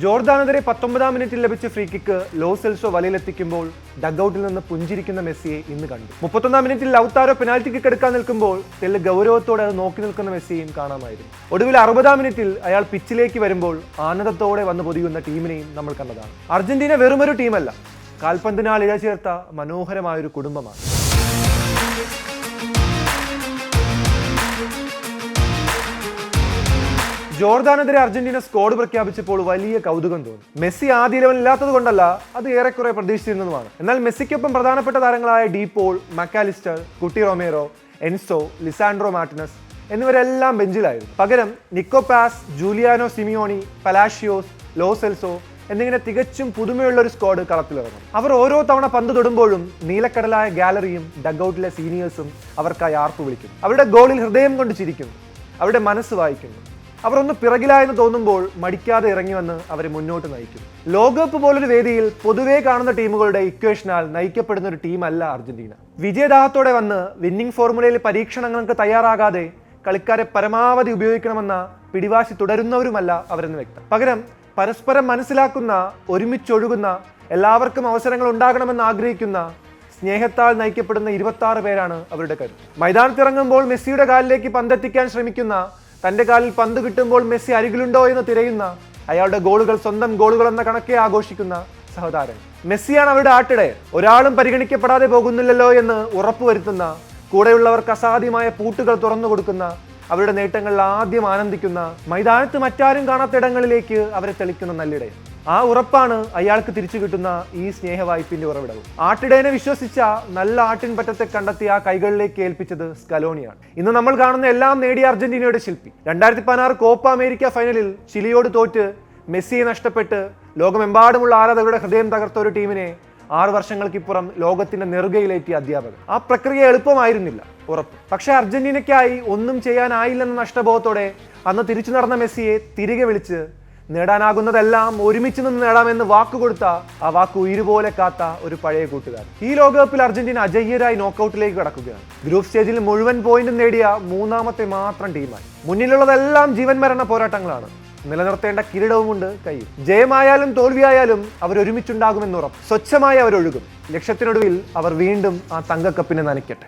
ജോർദാനെതിരെ 19-ാം മിനിറ്റിൽ ലഭിച്ച free kick law Celso വലയിലെത്തിക്കുമ്പോൾ ഡഗ്ഔട്ടിൽ നിന്ന് പുഞ്ചിരിക്കുന്ന മെസ്സിയെ ഇന്ന് കണ്ടു. 31-ാം മിനിറ്റിൽ ലൗതാരോ പെനാൽറ്റി കിക്ക് എടുക്കാൻ നിൽക്കുമ്പോൾ തെല്ല് ഗൗരവത്തോടെ അത് നോക്കി നിൽക്കുന്ന മെസ്സിയെയും കാണാമായിരുന്നു. ഒടുവിൽ 60-ാം മിനിറ്റിൽ അയാൾ പിച്ചിലേക്ക് വരുമ്പോൾ ആനന്ദത്തോടെ വന്നു പൊതിയുന്ന ടീമിനെയും നമ്മൾ കണ്ടതാണ്. അർജന്റീന വെറുമൊരു ടീമല്ല, കാൽപന്തിനാൽ ഇഴചേർത്ത മനോഹരമായൊരു കുടുംബമാണ്. ജോർദാനെതിരെ അർജന്റീന സ്ക്വാഡ് പ്രഖ്യാപിച്ചപ്പോൾ വലിയ കൗതുകം തോന്നി. മെസ്സി ആദ്യ ലെവൽ ഇല്ലാത്തത് കൊണ്ടല്ല, അത് ഏറെക്കുറെ പ്രതീക്ഷിച്ചിരുന്നതുമാണ്. എന്നാൽ മെസ്സിക്കൊപ്പം പ്രധാനപ്പെട്ട താരങ്ങളായ De Paul, Mac Allister, Cuti Romero, Enzo, Lisandro Martinez എന്നിവരെല്ലാം ബെഞ്ചിലായിരുന്നു. പകരം Nico Paz, Giuliano Simeone, Palacios, Lo Celso എന്നിങ്ങനെ തികച്ചും പുതുമയുള്ള ഒരു സ്ക്വാഡ് കളത്തിലിറങ്ങും. അവർ ഓരോ തവണ പന്ത് തൊടുമ്പോഴും നീലക്കടലായ ഗാലറിയും ഡഗ്ഔട്ടിലെ സീനിയേഴ്സും അവർക്കായി ആർപ്പ് വിളിക്കും. അവരുടെ ഗോളിൽ ഹൃദയം കൊണ്ട് ചിരിക്കുന്നു, അവരുടെ മനസ്സ് വായിക്കുന്നു. അവർ ഒന്ന് പിറകിലായെന്ന് തോന്നുമ്പോൾ മടിക്കാതെ ഇറങ്ങി വന്ന് അവരെ മുന്നോട്ട് നയിക്കും. ലോകകപ്പ് പോലൊരു വേദിയിൽ പൊതുവേ കാണുന്ന ടീമുകളുടെ ഇക്വേഷനാൽ നയിക്കപ്പെടുന്ന ഒരു ടീമല്ല അർജന്റീന. വിജയദാഹത്തോടെ വന്ന് വിന്നിംഗ് ഫോർമുലയിൽ പരീക്ഷണങ്ങൾക്ക് തയ്യാറാകാതെ കളിക്കാരെ പരമാവധി ഉപയോഗിക്കണമെന്ന പിടിവാശി തുടരുന്നവരുമല്ല അവരെന്ന് വ്യക്തം. പകരം പരസ്പരം മനസ്സിലാക്കുന്ന, ഒരുമിച്ചൊഴുകുന്ന, എല്ലാവർക്കും അവസരങ്ങൾ ഉണ്ടാകണമെന്ന് ആഗ്രഹിക്കുന്ന, സ്നേഹത്താൽ നയിക്കപ്പെടുന്ന 26 പേരാണ് അവരുടെ കരുത്ത്. മൈതാനത്തിറങ്ങുമ്പോൾ മെസ്സിയുടെ കാലിലേക്ക് പന്തെത്തിക്കാൻ ശ്രമിക്കുന്ന, തന്റെ കാലിൽ പന്ത് കിട്ടുമ്പോൾ മെസ്സി അരികിലുണ്ടോ എന്ന് തിരയുന്ന, അയാളുടെ ഗോളുകൾ സ്വന്തം ഗോളുകൾ എന്ന കണക്കെ ആഘോഷിക്കുന്ന സഹതാരൻ. മെസ്സിയാണ് അവരുടെ ആട്ടിടെ. ഒരാളും പരിഗണിക്കപ്പെടാതെ പോകുന്നില്ലല്ലോ എന്ന് ഉറപ്പുവരുത്തുന്ന, കൂടെയുള്ളവർക്ക് അസാധ്യമായ പൂട്ടുകൾ തുറന്നു കൊടുക്കുന്ന, അവരുടെ നേട്ടങ്ങളിൽ ആദ്യം ആനന്ദിക്കുന്ന, മൈതാനത്ത് മറ്റാരും കാണാത്ത ഇടങ്ങളിലേക്ക് അവരെ തെളിക്കുന്ന നല്ലിടയൻ. ആ ഉറപ്പാണ് അയാൾക്ക് തിരിച്ചു കിട്ടുന്ന ഈ സ്നേഹവായ്പിന്റെ ഉറവിടവും. ആട്ടിടയനെ വിശ്വസിച്ച, നല്ല ആട്ടിൻ പറ്റത്തെ കണ്ടെത്തി ആ കൈകളിലേക്ക് ഏൽപ്പിച്ചത് സ്കലോണിയാണ്. ഇന്ന് നമ്മൾ കാണുന്ന എല്ലാം നേടിയ അർജന്റീനയുടെ ശില്പി. 2016 കോപ്പ അമേരിക്ക ഫൈനലിൽ ചിലിയോട് തോറ്റ് മെസ്സിയെ നഷ്ടപ്പെട്ട് ലോകമെമ്പാടുമുള്ള ആരാധകരുടെ ഹൃദയം തകർത്ത ഒരു ടീമിനെ 6 വർഷങ്ങൾക്കിപ്പുറം ലോകത്തിന്റെ നെറുകയിലേറ്റിയ അധ്യാപകർ. ആ പ്രക്രിയ എളുപ്പമായിരുന്നില്ല, ഉറപ്പ്. പക്ഷെ അർജന്റീനയ്ക്കായി ഒന്നും ചെയ്യാനായില്ലെന്ന നഷ്ടബോധത്തോടെ അന്ന് തിരിച്ചു നടന്ന മെസ്സിയെ തിരികെ വിളിച്ച് നേടാനാകുന്നതെല്ലാം ഒരുമിച്ച് നിന്ന് നേടാമെന്ന് വാക്കുകൊടുത്ത, ആ വാക്ക് ഉയിരുപോലെ കാത്ത ഒരു പഴയ കൂട്ടുകാരൻ. ഈ ലോകകപ്പിൽ അർജന്റീന അജയ്യരായി നോക്കൌട്ടിലേക്ക് കടക്കുകയാണ്. ഗ്രൂപ്പ് സ്റ്റേജിൽ മുഴുവൻ പോയിന്റും നേടിയ 3ാമത്തെ മാത്രം ടീമായി. മുന്നിലുള്ളതെല്ലാം ജീവൻ മരണ പോരാട്ടങ്ങളാണ്. നിലനിർത്തേണ്ട കിരീടവുമുണ്ട് കയ്യിൽ. ജയമായാലും തോൽവിയായാലും അവർ ഒരുമിച്ചുണ്ടാകുമെന്നുറപ്പ്. സ്വച്ഛമായി അവരൊഴുകും. ലക്ഷ്യത്തിനൊടുവിൽ അവർ വീണ്ടും ആ തങ്കക്കപ്പിനെ നനയ്ക്കട്ടെ.